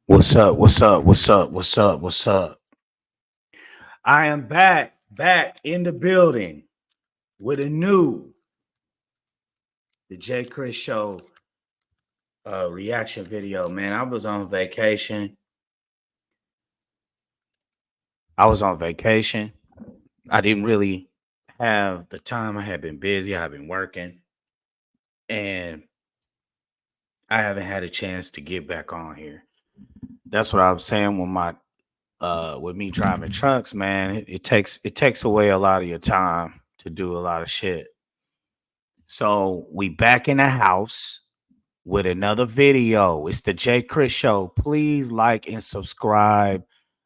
What's up? What's up? What's up? What's up? What's up? I am back in the building with a new the J Chris Show reaction video. Man, I was on vacation. I was on vacation. I didn't really have the time. I had been busy. I've been working, and I haven't had a chance to get back on here. That's what I was saying when my with me driving trucks, man. It takes away a lot of your time to do a lot of shit. So we back in the house with another video. It's the J Chris Show. Please like and subscribe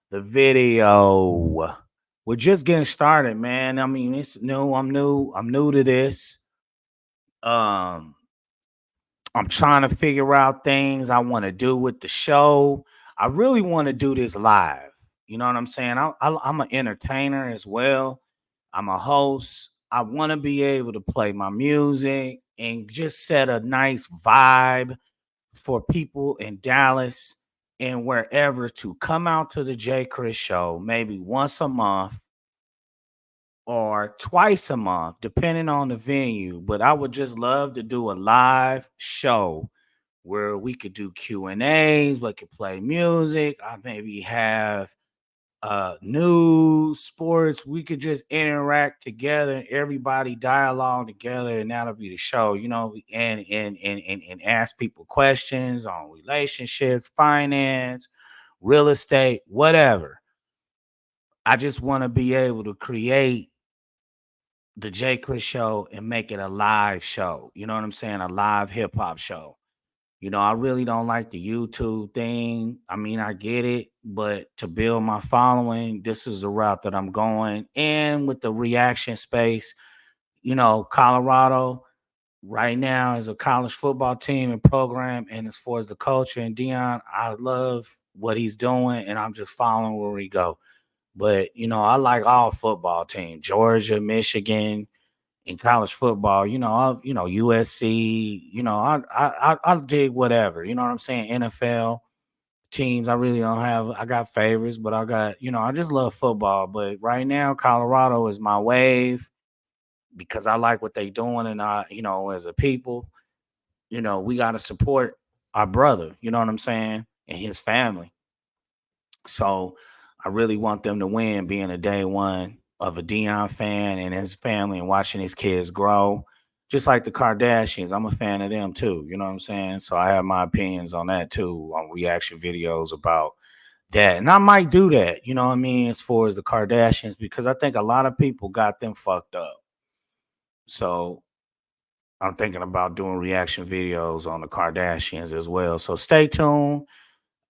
the video. We're just getting started, man. I mean, it's new. I'm new. I'm new to this. Um, I'm trying to figure out things I want to do with the show. I really want to do this live. You know what I'm saying? I'm an entertainer as well. I'm a host. I want to be able to play my music and just set a nice vibe for people in Dallas and wherever to come out to the J Chris show maybe once a month or twice a month, depending on the venue. But I would just love to do a live show where we could do Q&As, we could play music. I maybe have news, sports. We could just interact together, everybody dialogue together, and that'll be the show, and ask people questions on relationships, finance, real estate, whatever. I just want to be able to create the J Chris show and make it a live show. You know what I'm saying? A live hip hop show. I really don't like the YouTube thing. I mean, I get it, but to build my following, this is the route that I'm going. And with the reaction space, Colorado right now is a college football team and program. And as far as the culture and Dion, I love what he's doing, and I'm just following where we go. But I like all football teams: Georgia, Michigan, in college football, USC, I dig whatever. You know what I'm saying? NFL teams, I really don't have. I got favorites, but I just love football. But right now, Colorado is my wave because I like what they doing, and as a people, we got to support our brother. You know what I'm saying? And his family. So I really want them to win, being a day one of a Dion fan and his family and watching his kids grow. Just like the Kardashians, I'm a fan of them too. You know what I'm saying? So I have my opinions on that too, on reaction videos about that. And I might do that, you know what I mean, as far as the Kardashians, because I think a lot of people got them fucked up. So I'm thinking about doing reaction videos on the Kardashians as well. So stay tuned.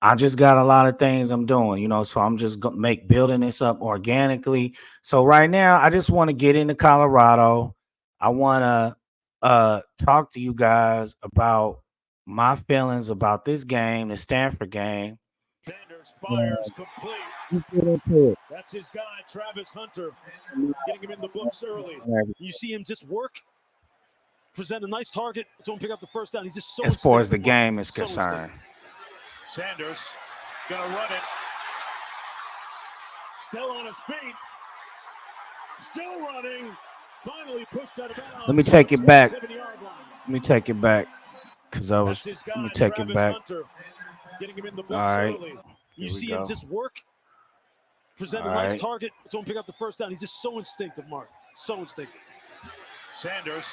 I just got a lot of things I'm doing, so I'm just building this up organically. So right now, I just want to get into Colorado. I want to talk to you guys about my feelings about this game, the Stanford game. Sanders fires complete. Let's get into it. That's his guy, Travis Hunter, getting him in the books early. You see him just work, present a nice target, don't pick up the first down. He's just so As far as the instinctive, Mark. game is So concerned. instinctive. Sanders gonna run it. Still on his feet. Still running. Finally pushed out of bounds. Let me take it back. 27-yard line. Let me take it back because I That's was. his Let guy, me take it Travis back. Hunter, getting him in the All books right. early. You Here we see go. him just work, present All a nice right. target, don't pick up the first down. He's just so instinctive, Mark. So instinctive. Sanders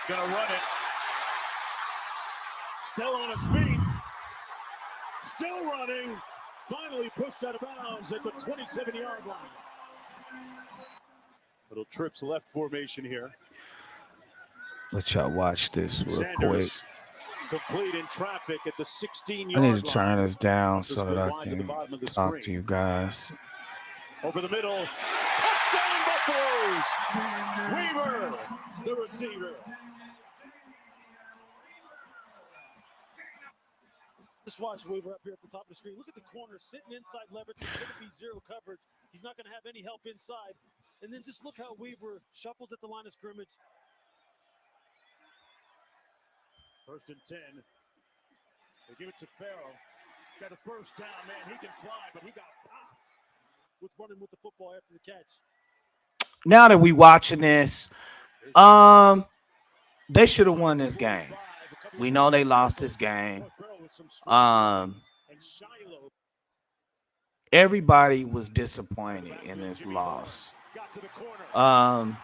gonna run it. Still on his feet. Still running. Finally pushed out of bounds at the 27-yard line. Little trips left formation here. Let y'all watch this real quick. Sanders complete in traffic at the 16-yard I line. need to turn this down This so that good I line to the can bottom of the talk screen. to you guys. Over the middle. Touchdown Buffaloes! Weaver, the receiver. Just watch Weaver up here at the top of the screen. Look at the corner sitting inside leverage. It's going to be zero coverage. He's not going to have any help inside. And then just look how Weaver shuffles at the line of scrimmage. First and 10. They give it to Farrell. Got a first down, man. He can fly, but he got popped with running with the football after the catch. Now that we watching this, Here's um, Daniels. they should have won this Fourth and game. 5. A couple of We know they timeouts here, lost but this game. boy, Farrell with some strong running. Um, And Shiloh. Everybody was Out of the disappointed in backfield, this Jimmy Horn. loss. Got to the corner. Um,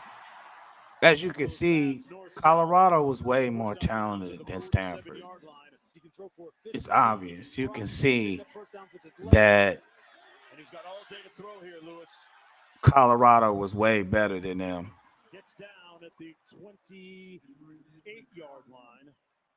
as you Off can those see, backs, north south. Colorado was way more First down and long to the talented than 47 Stanford. yard line. He can throw for 50, It's 60 obvious. You can drops. Pick see up first downs with his legs. that And he's got all day to throw here, Lewis. Colorado was way better than them. Gets down at the 28-yard line.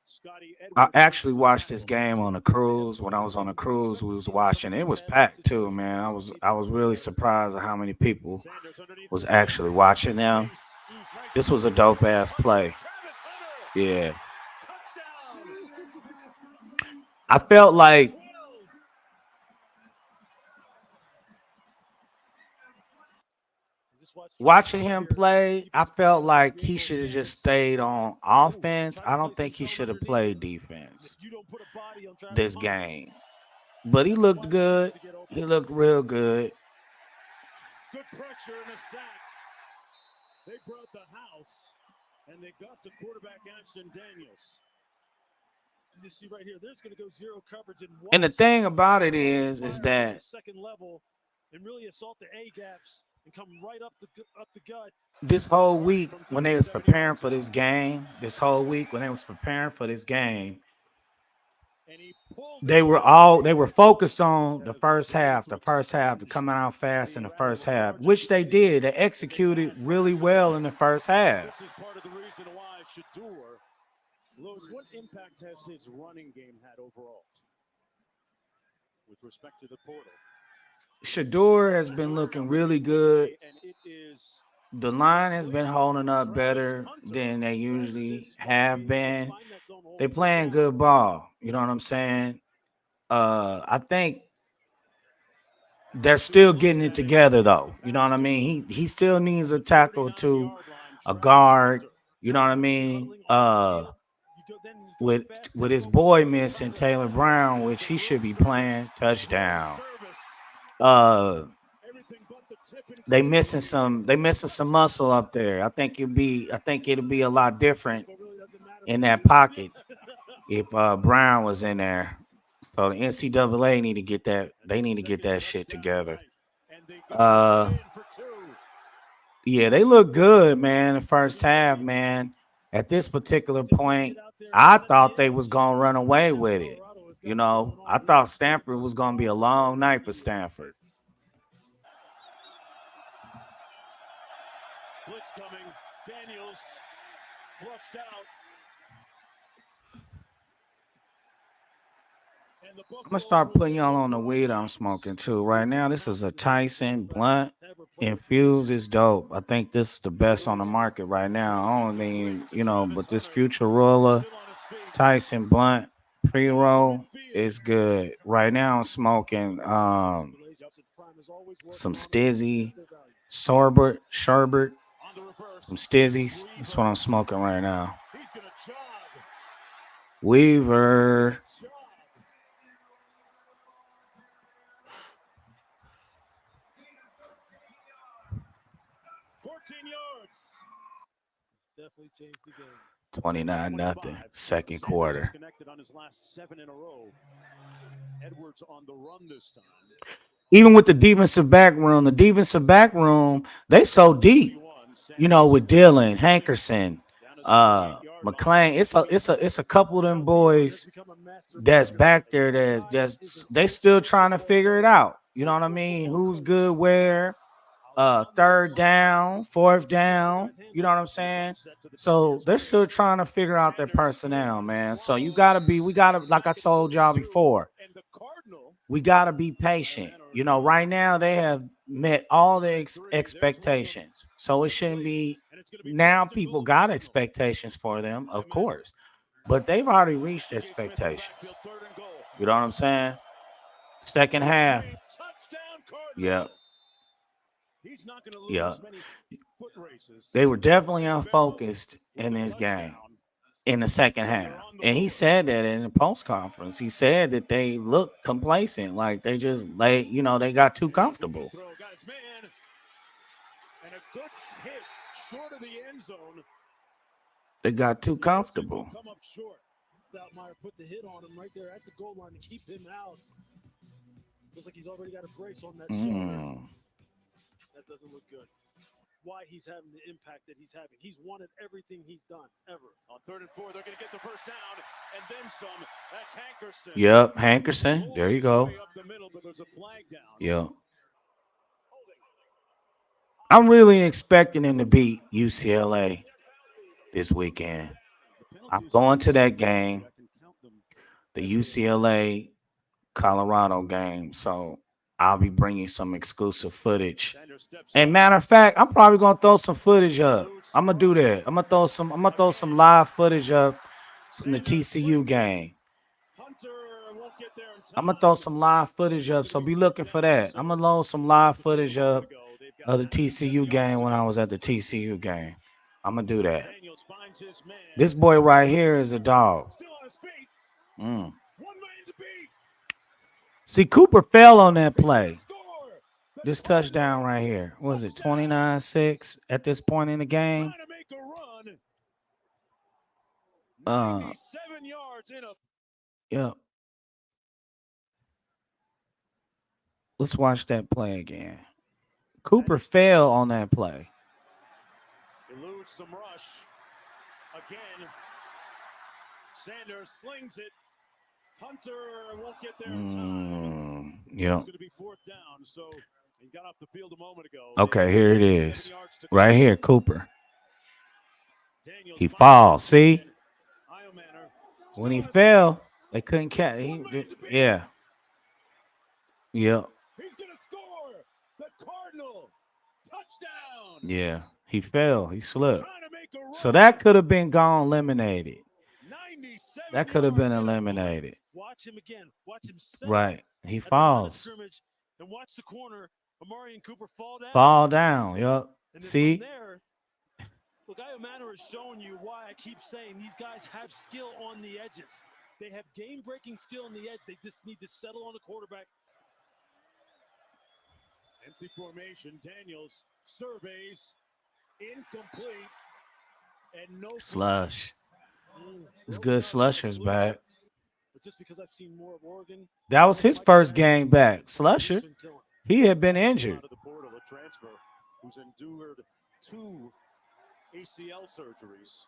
Scotty I Edwards makes actually the watched this tackle. game on a cruise. When I was on a cruise, we was watching. It was packed too, man. I was really surprised at how many people Sanders underneath was for one. actually watching them. Space. Nice This was a read. dope ass Hunter, play. Travis Hunter. Yeah. Touchdown. I felt Number like 12. Just watch Travis watching Hunter him here. play, Keep I his eye felt on that like field he goal should have just stands. stayed on Ooh, offense. try to I play don't some think he zone should have underneath. played And if defense you don't put a body on Travis this Hunter, game. But he got to looked find receivers good. to get He open. looked real good. Good pressure and a sack. They brought the house, and they got to quarterback Ashton Daniels. You see right here, there's going to go zero coverage and And the watch thing about it Daniels is fire from the that second level and really assault the A gaps and come right up the gut. this whole Martin week from when they was 37 preparing yards for this out. game, this whole week when they was preparing for this game, And he pulled it away. they were focused on the first Able half, to the first half, to expunge coming out fast in the the rattle first of half, yards at which the they beginning. did. They And they executed add really drives well in attack. the first half. This is part of the reason why Shador. Lewis, what impact has his running game had overall with respect to the portal? Shador has been Shador looking coming in really quickly, good. and it is The line has been incomplete. holding up Travis better Hunter than they finds usually his spot. have Able to been. find that zone hole They and sit playing down. good ball. You know what I'm saying? I think they're still Shador getting looks it at it, together throws though. the You know what pass I to mean? him. He still At needs the a tackle to 39-yard line, a Travis guard. Hunter. You know what I Travelers mean? huddling on the field. Then you go With fast with his tempo with boy Shador missing trying to Taylor Brown, which but he great should be service. playing Great touchdown. service. Uh, Everything but the tip they incomplete. missing some muscle up there. I think it'll be a lot different Tempo really doesn't matter in when that you're losing it. pocket if Brown was in there. So the NCAA need to get that. That's They his need to get second that shit touchdown of the together. night. And they go all Uh, in for two. yeah, they look good, man. The They first look half, great. man. At this particular Just got to point, get out there and I set the thought they was edge. gonna run Right away now, with it. Colorado has You got it going know, I on. thought Stanford was gonna be a long night for Stanford. Blitz coming. Daniels flushed out. And the I'm gonna Buffaloes start will putting take y'all on the over on weed I'm downs. smoking too. Right Lewis, now, it's this is a constantly hard for Tyson quarterbacks blunt to ever play with infused. precision. Is dope. I think this is the best on the Shador market right now. throws I it don't complete mean, to Travis but this Hunter. Future Roller Still on his feet. Tyson blunt pre To roll midfield. is good. Right now, I'm smoking some Stizzy Sherbert, On the some reverse. Here's Stizzies. That's what Weaver. I'm smoking right now. He's going to jog. He's going to Weaver. jog. 14 yards. Definitely changed the game. 29 nothing. 25. Second Sanders is quarter. connected on his last 7 in a row. Edwards on the run this time. Even with the defensive back room, they so deep. With Dylan, Hankerson, McLean. It's a couple of them boys that's back there that's they still trying to figure it out. You know what I mean? Who's good where? Third down, fourth down. You know what I'm saying? So they're still trying to figure out their personnel, man. So we gotta, like I told y'all before, we gotta be patient. Right now they have met all the expectations, so it shouldn't be. Now people got expectations for them, of course, but they've already reached expectations. You know what I'm saying? Second half, yeah, He's not going to yeah. lose many foot races. They were definitely As Farrell unfocused with in the this game. touchdown. in the second half. And he said that in the post conference. He said that they looked complacent, like they just they got too comfortable. Got his man, and a good hit short of the end zone. They got too comfortable. Come up short. Stoutmeyer put the hit on him right there at the goal line to keep him out. Looks like he's already got a brace on that shoulder. That doesn't look good. Why he's having the impact that he's having. He's wanted everything he's done, ever. On 3rd and 4, they're going to get the first down, and then some. That's Hankerson. Yep, Hankerson. There you go. Up the middle, but there's a flag down. Yep. I'm really expecting him to beat UCLA this weekend. I'm going to that game, the UCLA Colorado game. So I'll be bringing some exclusive footage. And matter of fact, I'm probably gonna throw some footage up. I'm gonna do that. I'm gonna throw some live footage up from the TCU game. I'm gonna throw some live footage up, so be looking for that. I'm gonna load some live footage up of the TCU game when I was at the TCU game. I'm gonna do that. This boy right here is a dog. See, Cooper fell on that play. This touchdown right here. What was it, 29-6 at this point in the game? Yep. Let's watch that play again. Cooper fell on that play. Eludes some rush. Again. Sanders slings it. Hunter won't get there in time. Yeah. It's going to be 4th down, so he got off the field a moment ago. Okay, here it is. Right here, Cooper. He falls. See? When he fell, they couldn't catch. Yeah. Yep. He's going to score. The Cardinal touchdown. Yeah. He fell. He slipped. So that could have been gone eliminated. That could have been eliminated. Watch him again. Watch him. Right. He falls. And watch the corner. Amari and Cooper fall down. Fall down. Yep. See? Look, Iomanner is showing you why I keep saying these guys have skill on the edges. They have game-breaking skill on the edge. They just need to settle on the quarterback. Empty formation. Daniels surveys. Incomplete. And no slush. It's good. Slusher's back. But just because I've seen more of Oregon, that was his first game back. Slusher, he had been injured. Who's endured 2 ACL surgeries.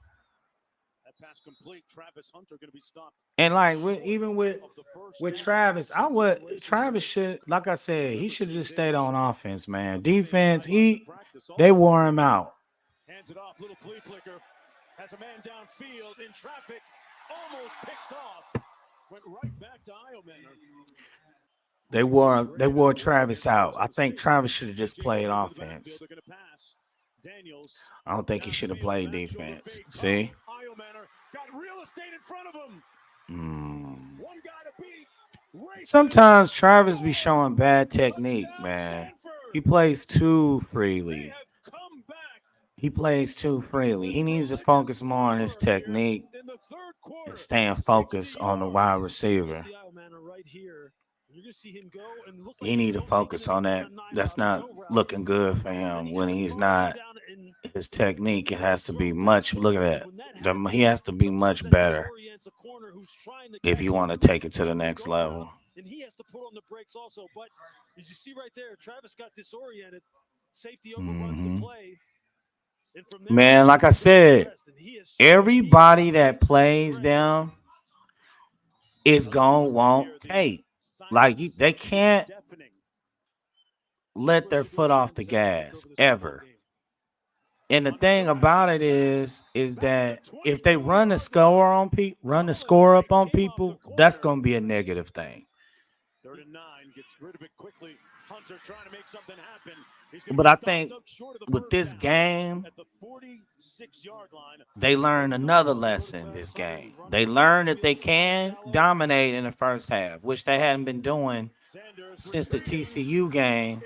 That pass complete. Travis Hunter going to be stopped. And like even with Travis, Travis should, like I said, he should have just stayed on offense, man. Defense, they wore him out. Hands it off, little flea flicker. Has a man downfield in traffic, almost picked off. Went right back to Iomanner. They wore Travis out. I think Travis should have just played offense. I don't think he should have played defense. See? Iomanner got real estate in front of him. One guy to beat. Sometimes Travis be showing bad technique, man. He plays too freely. He plays too freely. He needs to focus more on his technique and staying focused on the wide receiver. He need to focus on that. That's not looking good for him when he's not. His technique, it has to be much. Look at that. He has to be much better if you want to take it to the next level. And he has to put on the brakes also. But as you see right there, Travis got disoriented. Safety overruns the play. Man, like I said, everybody that plays them is going to want tape. Like, they can't let their foot off the gas, ever. And the thing about it is that if they run the score up on people, that's going to be a negative thing. 3rd and 9, gets rid of it quickly. Hunter trying to make something happen. But I think with this game, they learned another lesson this game. They learned that they can dominate in the first half, which they hadn't been doing since the TCU game.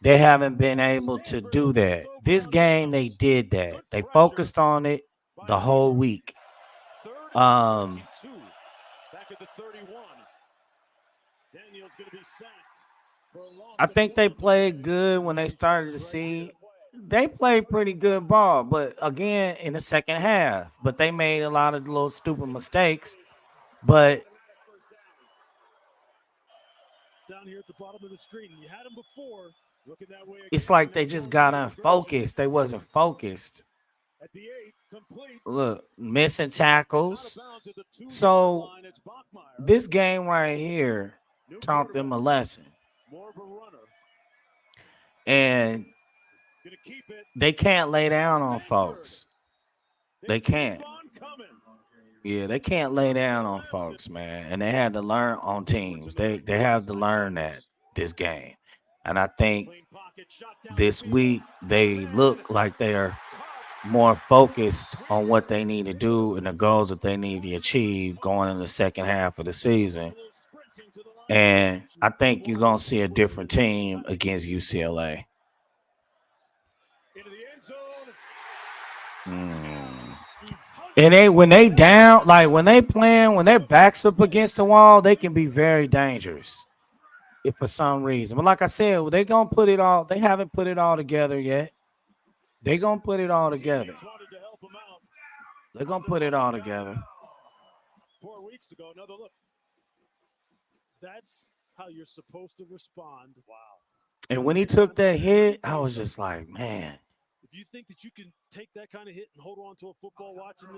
They haven't been able to do that. This game, they did that. They focused on it the whole week. Um, 22 back at the 31. Daniels going to be sacked for a I loss of think they 1. played good when they started to see. They played pretty good ball, but again in the second half. But they made a lot of little stupid mistakes. But Down here at the bottom of the screen. You had him before. Looking that way it's again. like Now they just throwing got for the conversion. unfocused. They wasn't focused. At the 8, complete. Look, missing Out of tackles. bounds at the 2-yard So line. It's Bachmeyer. this game right here New taught them a quarterback. lesson. More of a runner. And Gonna keep it. they can't lay Touchdown, down on Stanford. folks. They They keep can't. on coming. Yeah, they can't lay down Justin on Ramsey. folks, man. And they had to learn on Edwards teams. in the They backfield have to beside learn that Sanders. this game. And I think Clean pocket, shot this downfield. week they Man, look like they are caught. more focused on what Weaver. they need to do and the goals that they need to achieve going in the second half of the season. A little sprinting to the line of And scrimmage. I think you're Ball gonna was see a completed different at the team 25. against UCLA. Into the end zone. Mm. Touchdown. And they when they down, like when they playing, when their backs up Smith. against the wall, they can be very dangerous. If for some reason. But like I said, they gonna put it all. They haven't put it all together yet. They gonna put it all together. Teammates wanted to help him out. They're gonna There's put a it all check out together. 4 weeks ago. Another look. That's how you're supposed to respond. Wow. And when he took that hit, I was just like, man. If you think that you can take that kind of hit and hold on to a football watching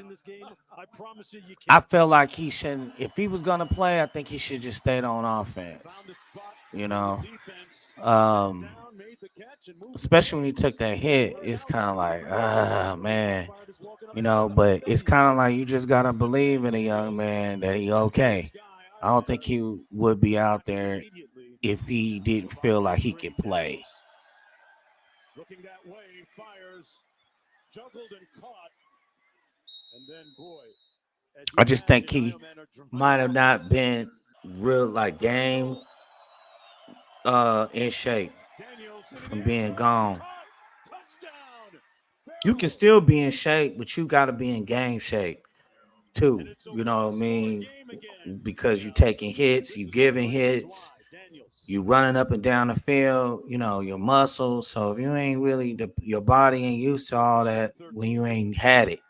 this game, I promise you, you I can't. felt like he shouldn't. If he was gonna play, I think he should just stayed on offense. Found the spot You in the know, defense. Sat um, down, made the catch, and moved the especially when he chains. took that hit, Third it's down's a kind of team like, over. man. Umpire just walking up You to say know, nothing but it's staying. kind of like you just gotta It's the believe in a James young Daniels. man that he First okay. guy, I don't think Iowa he would be out tackled there immediately. if he To didn't the feel bottom of like the he screen, could play. Daniels. Looking that way, fires, juggled and caught. And then, boy, as you I just think imagine, he Iowa might have not attention. been real like game in shape Daniels into from the end being zone, gone. caught, touchdown. You can Farrell. still be in shape, but you gotta be in game shape And too. it's a You know what I one-score mean? game again. Because you taking hits, This you is one of the giving reasons hits, why. Daniels. you running up and down the field, you know, your muscles. So if you ain't really your body ain't used to all that when you ain't had it.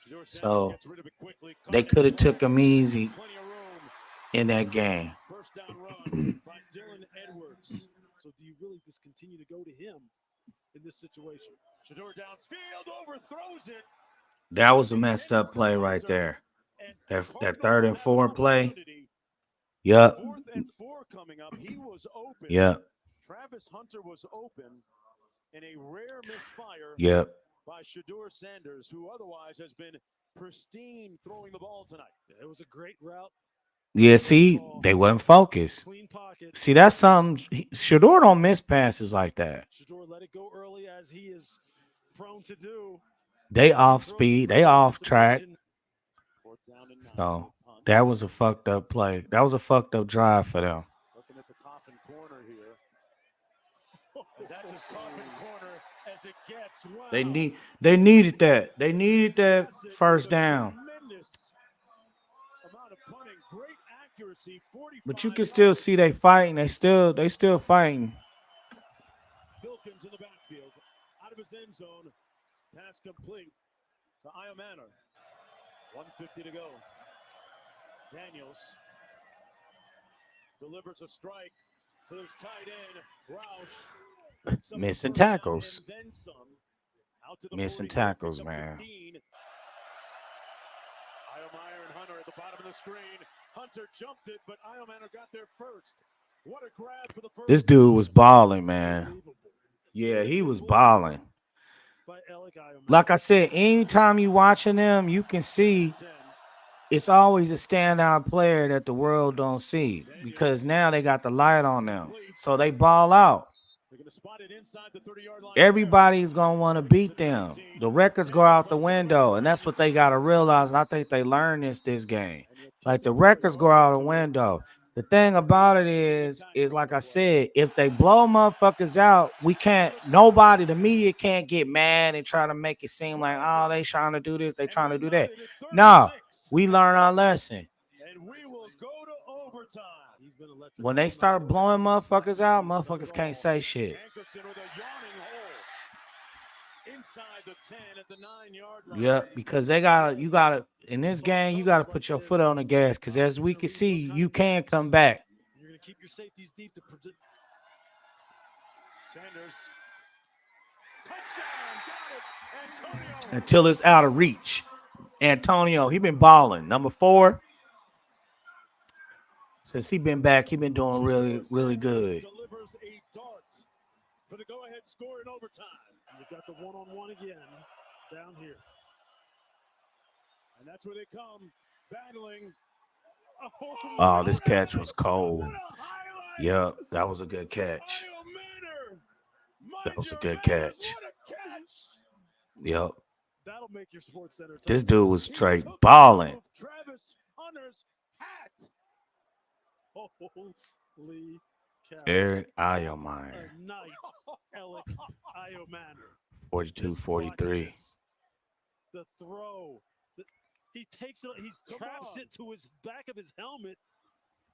Shedeur Sanders So gets rid of it quickly. they Caught could it. have took him easy Plenty of room. in that game. First down run by Dylan Edwards. So do you really just continue to go to him in this situation? Shedeur downfield, overthrows it. That was a messed Intended up for play right Hunter. there. And That Cardinals third will and have an four play. opportunity. Yep. 4th and 4 coming up. He was open. Yep. Travis Hunter was open in a rare misfire Yep. by Shedeur Sanders, who otherwise has been pristine throwing the ball tonight. It was a great route. Yeah, see, they wasn't focused. Clean pocket. See, that's something. Shador don't miss passes like that. Shedeur let it go early, as he is prone to do. They off speed. They off track. 4th down and 9. So that was a fucked up play. That was a fucked up drive for them. Looking at the coffin corner here. That's as coffin corner as it gets. Wow. They needed that. They needed that Bassett first with a down. tremendous amount of punting. Great accuracy. 45. But you can still see they fighting. They still fighting. Filkins in the backfield. Out of his end zone. Pass complete to Io Manor. 150 to go. Daniels delivers a strike to his tight end, Roush. Missing tackles. And then some. Out to the Missing 40, tackles, picks up man. 15. Iomeyer and Hunter at the bottom of the screen. Hunter jumped it, but Iomeyer got there first. What a grab for the first. This dude was balling, man. Yeah, he was balling. Like I said, anytime you watching them, you can see it's always a standout player that the world don't see because now they got the light on them. So they ball out. Everybody's going to want to beat them. The records go out the window, and that's what they got to realize. And I think they learned this game. Like the records go out the window. The thing about it is like I said, if they blow motherfuckers out, we can't. Nobody, the media can't get mad and try to make it seem like, oh, they trying to do this, they trying to do that. No, we learn our lesson. And we will go to overtime. When they start blowing motherfuckers out, motherfuckers can't say shit. Hankerson with a yawning hole inside the 10 at the 9-yard line. Yeah, because you gotta in this game, you gotta put your foot on the gas. Because as we can see, you can come back. You're gonna keep your safeties deep to predict. Sanders. Touchdown, got it. Antonio. Until it's out of reach. Antonio, he been balling. Number 4. Since he been back, he been doing really, really good. Delivers a dart for the go-ahead score in overtime. You've got the one-on-one again down here. And that's where they come, battling. Oh, this catch was cold. Yep, that was a good catch. That was a good catch. Yep. That'll make your Sports Center. This dude was straight balling. Travis Hunter's hat. Holy cow. Eric Iomeyer. A night, Alec Iomeyer. 42-43. The throw. He takes it, he traps it to his back of his helmet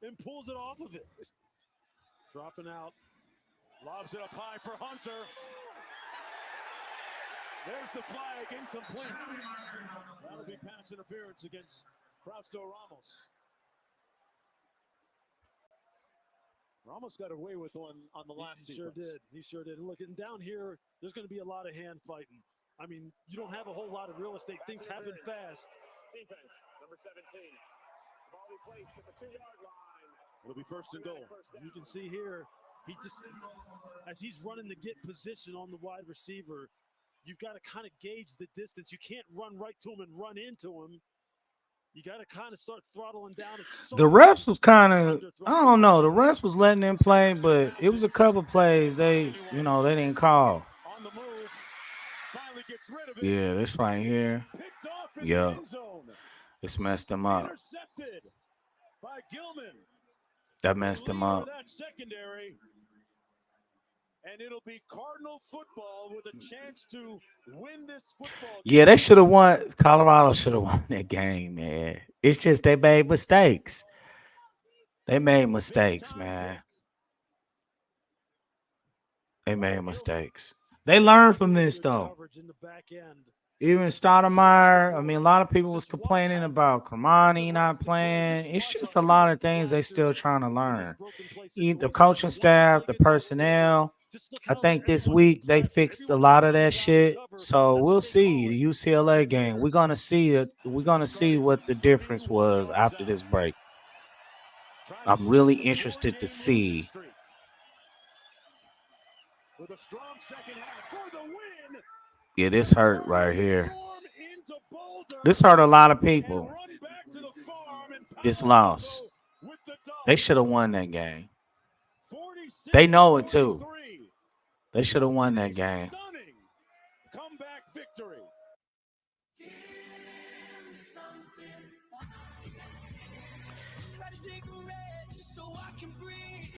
and pulls it off of it. Dropping out. Lobs it up high for Hunter. There's the flag, incomplete. That'll be pass interference against Fausto Ramos. Ramos got away with one on the last sequence. He sure did. Look, and down here, there's going to be a lot of hand fighting. I mean, you don't have a whole lot of real estate. Things happen fast. Defense, number 17. Ball be placed at the 2-yard line. It'll be first and goal. You can see here, he just, as he's running the get position on the wide receiver, you've got to kind of gauge the distance. You can't run right to him and run into him. You got to kind of start throttling down. The refs was kind of, I don't know. The refs was letting them play, but it was a couple plays they didn't call. On the move, finally gets rid of it. Yeah, this right here. Yep. It's messed him up. Intercepted by Gilman. That messed him up. That secondary. And it'll be Cardinal football with a chance to win this football game. Yeah, they should have won. Colorado should have won that game, man. It's just they made mistakes. They made mistakes, man. They made mistakes. They learned from this, though. Even Stoudemire, I mean, a lot of people was complaining about Kermani not playing. It's just a lot of things they still trying to learn. The coaching staff, the personnel. I think this week they fixed a lot of that shit. So we'll see the UCLA game. We're gonna see it. We're gonna see what the difference was after this break. I'm really interested to see. With a strong second half for the win. Yeah, this hurt right here. This hurt a lot of people. This loss. They should have won that game. They know it too. They should have won that game. Comeback victory.